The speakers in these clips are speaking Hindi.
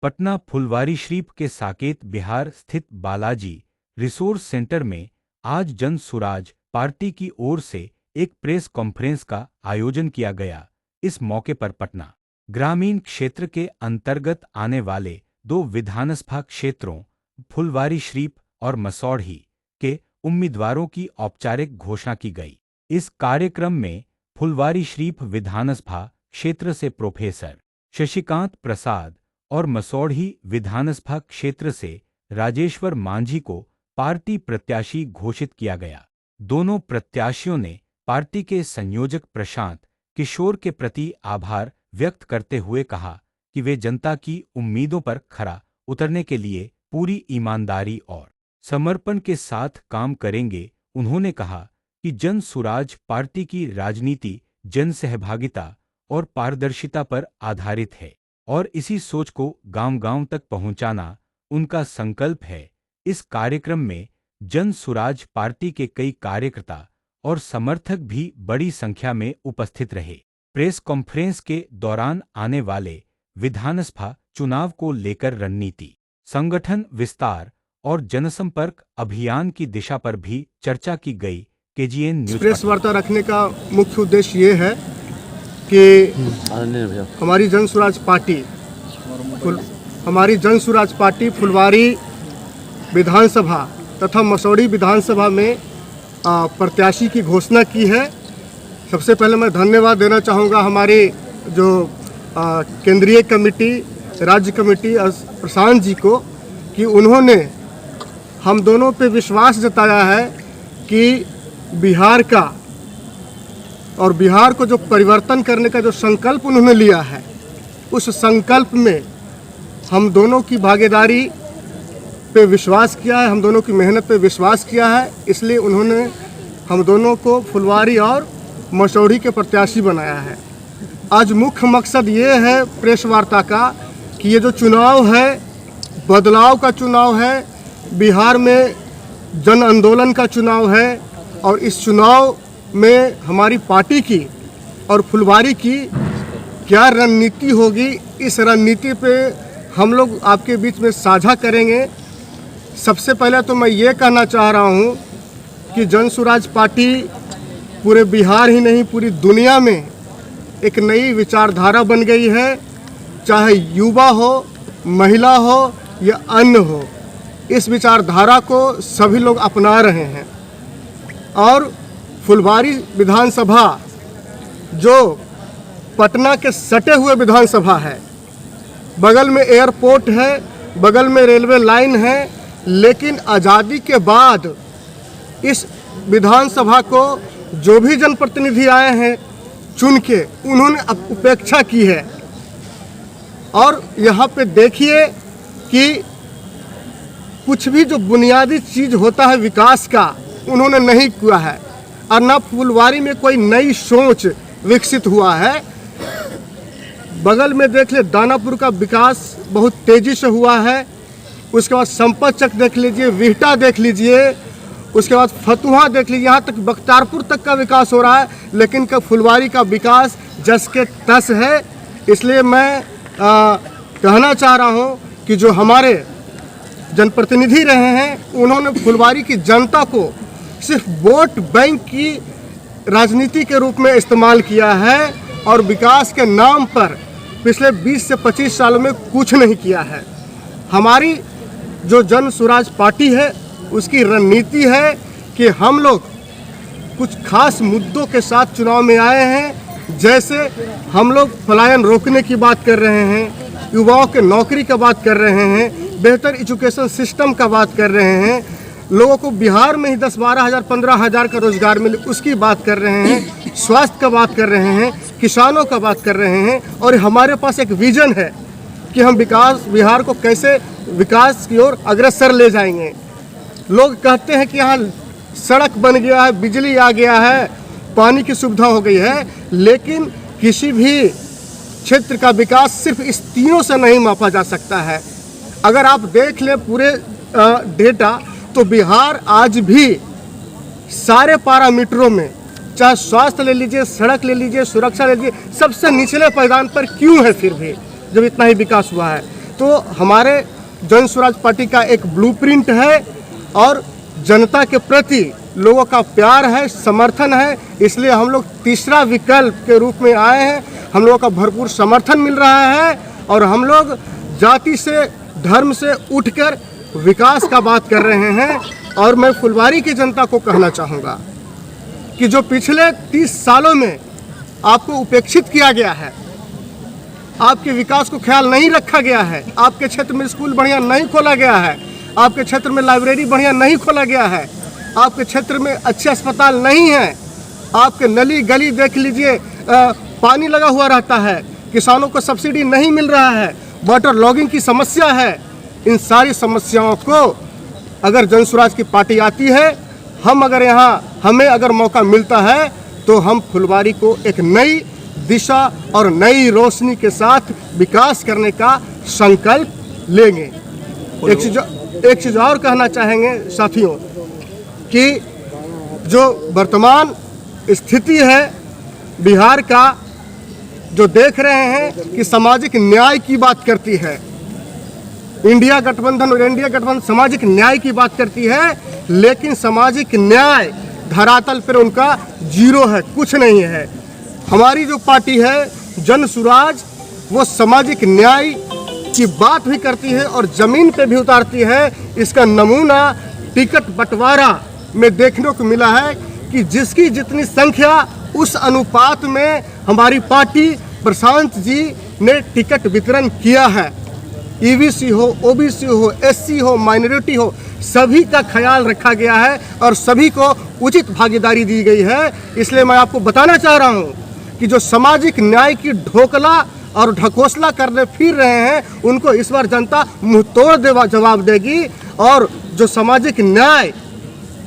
पटना फुलवारीशरीफ के साकेत बिहार स्थित बालाजी रिसोर्स सेंटर में आज जन सुराज पार्टी की ओर से एक प्रेस कॉन्फ्रेंस का आयोजन किया गया। इस मौके पर पटना ग्रामीण क्षेत्र के अंतर्गत आने वाले दो विधानसभा क्षेत्रों फुलवारीशरीफ और मसौढ़ी के उम्मीदवारों की औपचारिक घोषणा की गई। इस कार्यक्रम में फुलवारीशरीफ विधानसभा क्षेत्र से प्रोफेसर शशिकांत प्रसाद और मसौढ़ी विधानसभा क्षेत्र से राजेश्वर मांझी को पार्टी प्रत्याशी घोषित किया गया। दोनों प्रत्याशियों ने पार्टी के संयोजक प्रशांत किशोर के प्रति आभार व्यक्त करते हुए कहा कि वे जनता की उम्मीदों पर खरा उतरने के लिए पूरी ईमानदारी और समर्पण के साथ काम करेंगे। उन्होंने कहा कि जन सुराज पार्टी की राजनीति जनसहभागिता और पारदर्शिता पर आधारित है और इसी सोच को गांव-गांव तक पहुंचाना उनका संकल्प है। इस कार्यक्रम में जन सुराज पार्टी के कई कार्यकर्ता और समर्थक भी बड़ी संख्या में उपस्थित रहे। प्रेस कॉन्फ्रेंस के दौरान आने वाले विधानसभा चुनाव को लेकर रणनीति, संगठन विस्तार और जनसंपर्क अभियान की दिशा पर भी चर्चा की गई। केजीएन न्यूज प्रेस वार्ता रखने का मुख्य उद्देश्य ये है कि हमारी जन सुराज पार्टी फुलवारी विधानसभा तथा मसौढ़ी विधानसभा में प्रत्याशी की घोषणा की है। सबसे पहले मैं धन्यवाद देना चाहूँगा हमारे जो केंद्रीय कमेटी, राज्य कमेटी प्रशांत जी को कि उन्होंने हम दोनों पे विश्वास जताया है कि बिहार का और बिहार को जो परिवर्तन करने का जो संकल्प उन्होंने लिया है, उस संकल्प में हम दोनों की भागीदारी पे विश्वास किया है, हम दोनों की मेहनत पे विश्वास किया है। इसलिए उन्होंने हम दोनों को फुलवारी और मसौढ़ी के प्रत्याशी बनाया है। आज मुख्य मकसद ये है प्रेस वार्ता का कि ये जो चुनाव है, बदलाव का चुनाव है, बिहार में जन आंदोलन का चुनाव है और इस चुनाव में हमारी पार्टी की और फुलवारी की क्या रणनीति होगी, इस रणनीति पे हम लोग आपके बीच में साझा करेंगे। सबसे पहले तो मैं ये कहना चाह रहा हूँ कि जन सुराज पार्टी पूरे बिहार ही नहीं पूरी दुनिया में एक नई विचारधारा बन गई है। चाहे युवा हो, महिला हो या अन्य हो, इस विचारधारा को सभी लोग अपना रहे हैं। और फुलवारी विधानसभा जो पटना के सटे हुए विधानसभा है, बगल में एयरपोर्ट है, बगल में रेलवे लाइन है, लेकिन आज़ादी के बाद इस विधानसभा को जो भी जनप्रतिनिधि आए हैं चुन के, उन्होंने उपेक्षा की है। और यहाँ पे देखिए कि कुछ भी जो बुनियादी चीज़ होता है विकास का, उन्होंने नहीं किया है और न फुलवारी में कोई नई सोच विकसित हुआ है। बगल में देख ले, दानापुर का विकास बहुत तेज़ी से हुआ है। उसके बाद संपत चक देख लीजिए, विहटा देख लीजिए, उसके बाद फतुहा देख लीजिए, यहाँ तक बख्तियारपुर तक का विकास हो रहा है, लेकिन फुलवारी का विकास जस के तस है। इसलिए मैं कहना चाह रहा हूँ कि जो हमारे जनप्रतिनिधि रहे हैं, उन्होंने फुलवारी की जनता को सिर्फ वोट बैंक की राजनीति के रूप में इस्तेमाल किया है और विकास के नाम पर पिछले 20 से 25 सालों में कुछ नहीं किया है। हमारी जो जन सुराज पार्टी है, उसकी रणनीति है कि हम लोग कुछ खास मुद्दों के साथ चुनाव में आए हैं। जैसे हम लोग पलायन रोकने की बात कर रहे हैं, युवाओं के नौकरी का बात कर रहे हैं, बेहतर एजुकेशन सिस्टम का बात कर रहे हैं, लोगों को बिहार में ही 10-12 हज़ार 15 हज़ार का रोजगार मिले उसकी बात कर रहे हैं, स्वास्थ्य का बात कर रहे हैं, किसानों का बात कर रहे हैं। और हमारे पास एक विजन है कि हम बिहार को कैसे विकास की ओर अग्रसर ले जाएंगे। लोग कहते हैं कि यहाँ सड़क बन गया है, बिजली आ गया है, पानी की सुविधा हो गई है, लेकिन किसी भी क्षेत्र का विकास सिर्फ इस तीनों से नहीं मापा जा सकता है। अगर आप देख लें पूरे डेटा, तो बिहार आज भी सारे पैरामीटरों में, चाहे स्वास्थ्य ले लीजिए, सड़क ले लीजिए, सुरक्षा ले लीजिए, सबसे निचले पायदान पर क्यों है फिर भी, जब इतना ही विकास हुआ है। तो हमारे जन स्वराज पार्टी का एक ब्लूप्रिंट है और जनता के प्रति लोगों का प्यार है, समर्थन है, इसलिए हम लोग तीसरा विकल्प के रूप में आए हैं। हम लोगों का भरपूर समर्थन मिल रहा है और हम लोग जाति से, धर्म से उठकर विकास का बात कर रहे हैं। और मैं फुलवारी की जनता को कहना चाहूँगा कि जो पिछले 30 सालों में आपको उपेक्षित किया गया है, आपके विकास को ख्याल नहीं रखा गया है, आपके क्षेत्र में स्कूल बढ़िया नहीं खोला गया है, आपके क्षेत्र में लाइब्रेरी बढ़िया नहीं खोला गया है, आपके क्षेत्र में अच्छे अस्पताल नहीं हैं, आपके नली गली देख लीजिए पानी लगा हुआ रहता है, किसानों को सब्सिडी नहीं मिल रहा है, वाटर लॉगिंग की समस्या है। इन सारी समस्याओं को अगर जन स्वराज की पार्टी आती है, हमें अगर मौका मिलता है तो हम फुलवारी को एक नई दिशा और नई रोशनी के साथ विकास करने का संकल्प लेंगे। एक चीज़ और कहना चाहेंगे साथियों कि जो वर्तमान स्थिति है बिहार का, जो देख रहे हैं कि सामाजिक न्याय की बात करती है, इंडिया गठबंधन और एनडीए गठबंधन सामाजिक न्याय की बात करती है, लेकिन सामाजिक न्याय धरातल पर उनका जीरो है, कुछ नहीं है। हमारी जो पार्टी है जन स्वराज, वो सामाजिक न्याय की बात भी करती है और ज़मीन पे भी उतारती है। इसका नमूना टिकट बंटवारा में देखने को मिला है कि जिसकी जितनी संख्या उस अनुपात में हमारी पार्टी प्रशांत जी ने टिकट वितरण किया है। ईबीसी हो, ओबीसी हो, एससी हो, माइनॉरिटी हो, सभी का ख्याल रखा गया है और सभी को उचित भागीदारी दी गई है। इसलिए मैं आपको बताना चाह रहा हूँ कि जो सामाजिक न्याय की ढोकला और ढकोसला करने फिर रहे हैं, उनको इस बार जनता मुंहतोड़ जवाब देगी। और जो सामाजिक न्याय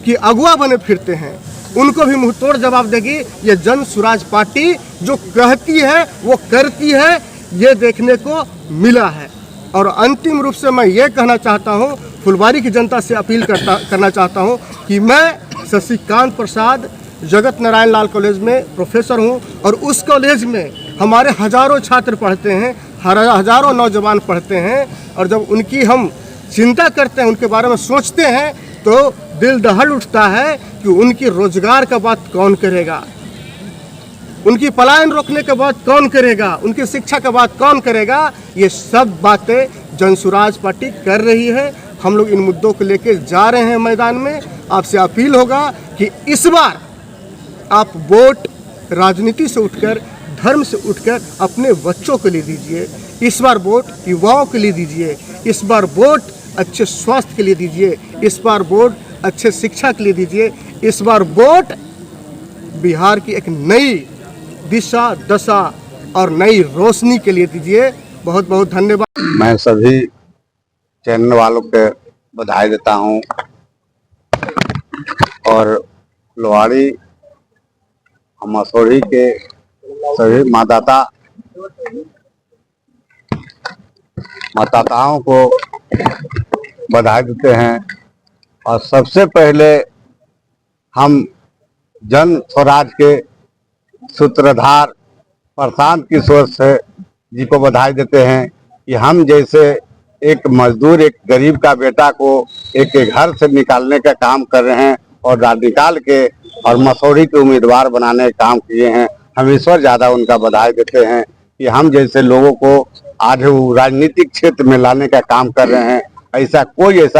की अगुआ बने फिरते हैं, उनको भी मुंहतोड़ जवाब देगी। ये जन स्वराज पार्टी जो कहती है वो करती है, ये देखने को मिला है। और अंतिम रूप से मैं ये कहना चाहता हूँ, फुलवारी की जनता से अपील करना चाहता हूँ कि मैं शशिकांत प्रसाद जगत नारायण लाल कॉलेज में प्रोफेसर हूँ और उस कॉलेज में हमारे हज़ारों छात्र पढ़ते हैं, हज़ारों नौजवान पढ़ते हैं। और जब उनकी हम चिंता करते हैं, उनके बारे में सोचते हैं, तो दिल दहल उठता है कि उनकी रोजगार का बात कौन करेगा, उनकी पलायन रोकने के बात कौन करेगा, उनकी शिक्षा का बात कौन करेगा। ये सब बातें जन स्वराज पार्टी कर रही है। हम लोग इन मुद्दों को लेकर जा रहे हैं मैदान में। आपसे अपील होगा कि इस बार आप वोट राजनीति से उठकर, धर्म से उठकर अपने बच्चों के लिए दीजिए। इस बार वोट युवाओं के लिए दीजिए। इस बार वोट अच्छे स्वास्थ्य के लिए दीजिए। इस बार वोट अच्छे शिक्षा के लिए दीजिए। इस बार वोट बिहार की एक नई दिशा, दशा और नई रोशनी के लिए दीजिए। बहुत बहुत धन्यवाद। मैं सभी चैनल वालों के बधाई देता हूं और फुलवारी मसौढ़ी के सभी मतदाताओं को बधाई देते हैं। और सबसे पहले हम जन स्वराज के सूत्रधार प्रशांत किशोर जी को बधाई देते हैं कि हम जैसे एक मजदूर, एक गरीब का बेटा को एक घर से निकालने का काम कर रहे हैं और निकाल के और मसौढ़ी के उम्मीदवार बनाने का काम किए हैं। हम ईश्वर ज़्यादा उनका बधाई देते हैं कि हम जैसे लोगों को आज राजनीतिक क्षेत्र में लाने का काम कर रहे हैं। ऐसा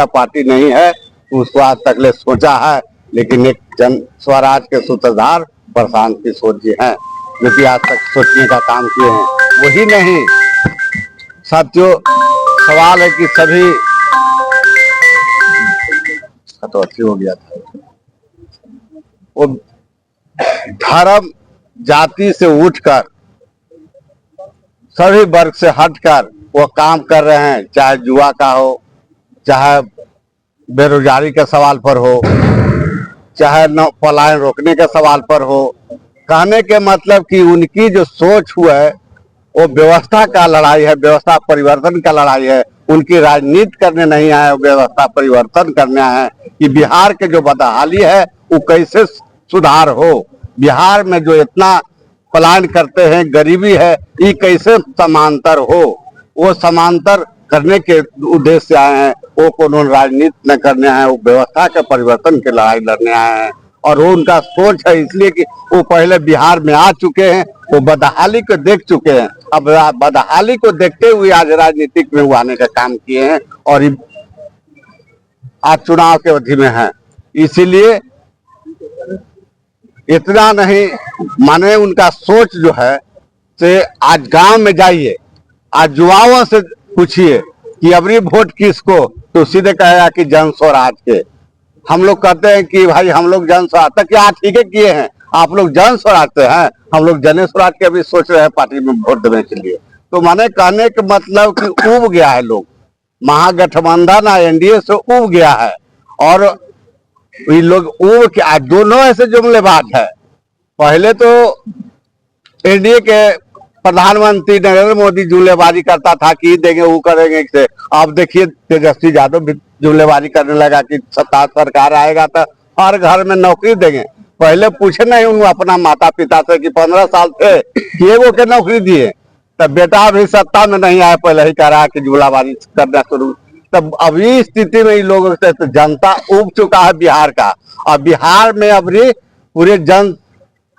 पार्टी नहीं है उसको आज तक ले सोचा है, लेकिन एक जन स्वराज के सूत्रधार प्रशांत किशोर जी हैं जो कि आज तक सोचने का काम किए हैं। वही नहीं साथियों, सवाल है कि सभी तो अच्छी हो गया था, वो धर्म जाति से उठकर सभी वर्ग से हटकर वो काम कर रहे हैं, चाहे जुआ का हो, चाहे बेरोजगारी के सवाल पर हो, चाहे पलायन रोकने के सवाल पर हो। कहने के मतलब कि उनकी जो सोच हुआ है वो व्यवस्था का लड़ाई है, व्यवस्था परिवर्तन का लड़ाई है। उनकी राजनीति करने नहीं आए, व्यवस्था परिवर्तन करने आए कि बिहार के जो बदहाली है वो कैसे सुधार हो, बिहार में जो इतना पलायन करते हैं, गरीबी है, ये कैसे समांतर हो, वो समांतर करने के उद्देश्य से आए हैं, वो कोनो राजनीति न करने आए हैं, वो व्यवस्था के परिवर्तन की लड़ाई लड़ने आए हैं। और वो उनका सोच है इसलिए कि वो पहले बिहार में आ चुके हैं, वो बदहाली को देख चुके हैं। अब बदहाली को देखते हुए आज राजनीतिक में वो आने का काम किए हैं और आज चुनाव के अवधि में है। इसीलिए इतना नहीं माने उनका सोच जो है से आज गांव में जाइए, आज युवाओं से पूछिए कि अबरी वोट किसको, तो सीधे कहेगा कि जन स्वराज के। हम लोग कहते हैं कि भाई हम लोग जन स्वराज, तक क्या ठीक है किए हैं, आप लोग जन स्वराज से हैं, हम लोग जन स्वराज के भी सोच रहे हैं पार्टी में वोट देने के लिए। तो माने कहने का मतलब कि उब गया है लोग, महागठबंधन एनडीए से उब गया है। और ये लोग उब के आज दोनों ऐसे जुमलेबाज है। पहले तो एनडीए के प्रधानमंत्री नरेंद्र मोदी जुमलेबाजी करता था कि देंगे वो करेंगे से, अब देखिए तेजस्वी यादव भी जुमलेबाजी करने लगा कि सत्ता सरकार आएगा तो हर घर में नौकरी देंगे। पहले पूछे नहीं उनको अपना माता पिता से कि 15 साल थे कि एगो के नौकरी दिए, तब बेटा अभी सत्ता में नहीं आया, पहले ही कह रहा कि जुमलाबाजी करना शुरू। तब अभी स्थिति में इन लोगों से तो जनता उब चुका है बिहार का, और बिहार में अभी पूरे जन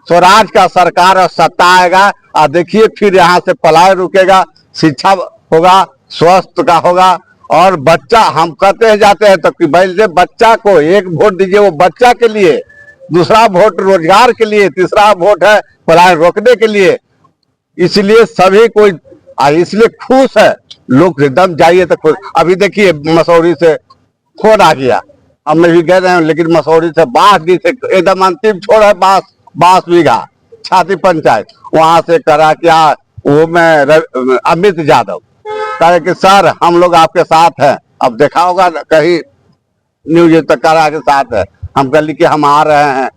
स्वराज का सरकार और सत्ता आएगा। और देखिए फिर यहाँ से पलायन रुकेगा, शिक्षा होगा, स्वास्थ्य का होगा। और बच्चा हम कहते हैं जाते हैं तो कि भाई से बच्चा को एक वोट दीजिए, वो बच्चा के लिए, दूसरा वोट रोजगार के लिए, तीसरा वोट है पलायन रोकने के लिए। इसलिए सभी कोई इसलिए खुश है लोग, एकदम जाइए तो खुश। अभी देखिए मसौरी से फोन आ गया, हम भी गए रहे हैं, लेकिन मसौरी से बांस दी से एकदम अंतिम छोड़ है, बांस बीघा छाती पंचायत वहां से करा क्या वो मैं अमित यादव कहे कि सर हम लोग आपके साथ हैं। अब देखा होगा कहीं न्यूज तक करा के साथ है, हम कह ली कि हम आ रहे हैं।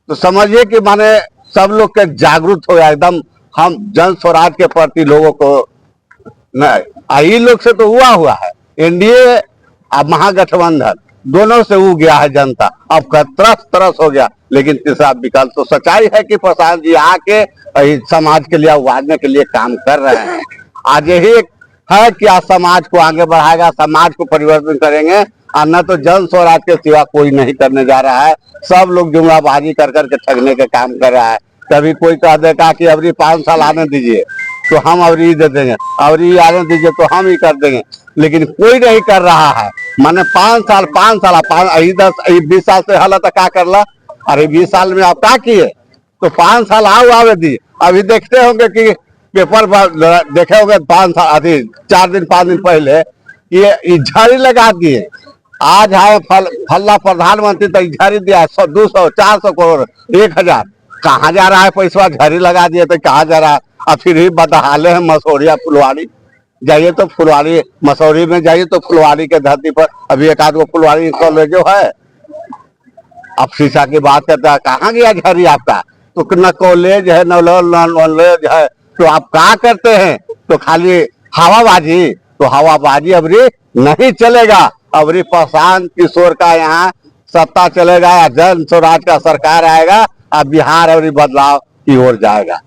तो समझिए कि माने सब लोग के जागरूक हो गया एकदम, हम जन स्वराज के प्रति लोगों को नहीं, लोग से तो हुआ है एनडीए अब महागठबंधन दोनों से हो गया है जनता, अब तरस हो गया। लेकिन तीसरा विकल्प तो सच्चाई है कि प्रसाद जी आके समाज के लिए उभारने के लिए काम कर रहे हैं। आज यही है कि आज समाज को आगे बढ़ाएगा, समाज को परिवर्तन करेंगे, और न तो जन स्वराज के सिवा कोई नहीं करने जा रहा है। सब लोग जुमलाबाजी कर करके ठगने का काम कर रहा है। कभी कोई कह देगा कि अबरी 5 साल आने दीजिए तो हम अबरी दे देंगे, अबरी आने दीजिए तो हम ही कर देंगे, लेकिन कोई नहीं कर रहा है। माने 5 साल 20 साल से हालत क्या कर ला, अरे 20 साल में आप क्या किए, तो 5 साल आओ आवे दी। अभी देखते होंगे कि पेपर पर देखे होंगे 5 साल अभी 4 दिन 5 दिन पहले ये झाड़ी लगा दिए। आज है फल्ला प्रधानमंत्री तो झाड़ी दिया है 100 200 400 करोड़ 1000, कहाँ जा रहा है पैसा, झाड़ी लगा दिए तो कहाँ जा रहा है। और फिर ही बदहाले हैं मसौरिया फुलवारी, जाइए तो फुलवारी मसौरी में जाइए तो फुलवारी के धरती पर अभी एक आध गो फुलवारी कॉलेजो है। अब शीशा की बात करता है, कहाँ गया झाड़ी आपका, तो न कॉलेज है न नॉलेज है, तो आप क्या करते हैं, तो खाली हवाबाजी। तो हवाबाजी अबरी नहीं चलेगा, अबरी प्रशांत किशोर का यहाँ सत्ता चलेगा, जन स्वराज का सरकार आएगा और बिहार अबरी बदलाव की ओर जाएगा।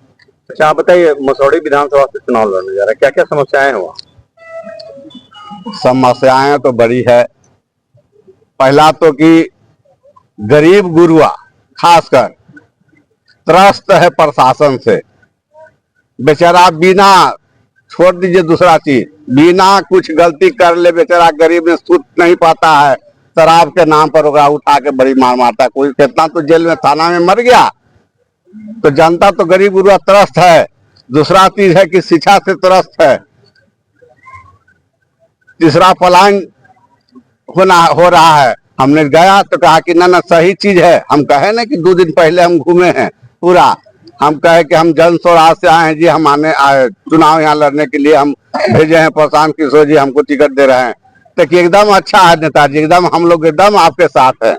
अच्छा आप बताइए, मसौड़ी विधानसभा से चुनाव लड़ने जा रहा है, क्या क्या समस्याएं हैं वहाँ? समस्याएं तो बड़ी है। पहला तो कि गरीब गुरुआ खासकर त्रस्त है प्रशासन से, बेचारा बिना छोड़ दीजिए दूसरा चीज, बिना कुछ गलती कर ले बेचारा गरीब में सूत नहीं पाता है, शराब के नाम पर उठा के बड़ी मार मारता है। कोई कितना तो जेल में थाना में मर गया, तो जनता तो गरीब गुरुआ त्रस्त है। दूसरा चीज है कि शिक्षा से त्रस्त है। तीसरा पलायन हो रहा है। हमने गया तो कहा कि ना सही चीज है, हम कहे ना कि 2 दिन पहले हम घूमे हैं पूरा, हम कहे कि हम जन स्वराज से आए हैं जी, हम आने चुनाव यहाँ लड़ने के लिए हम भेजे हैं, प्रशांत किशोर जी हमको टिकट दे रहे हैं। तो कि एकदम अच्छा है नेताजी, एकदम हम लोग एकदम आपके साथ है,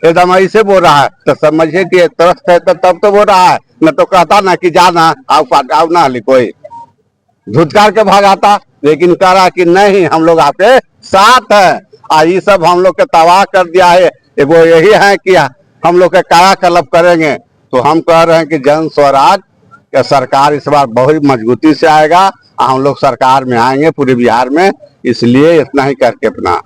एकदम ऐसे बोल रहा है। तो समझिए कि त्रस्त है तो तब तो बोल रहा है, न तो कहता ना कि जाना आओ ना कोई धुतकार के भागाता, लेकिन कह रहा कि नहीं हम लोग आपके साथ हैं। ये सब हम लोग के तबाह कर दिया है। वो यही है कि हम लोग के कायाकल्प करेंगे। तो हम कह रहे हैं कि जन स्वराज का सरकार इस बार बहुत मजबूती से आएगा हम लोग सरकार में आएंगे पूरे बिहार में, इसलिए इतना ही करके अपना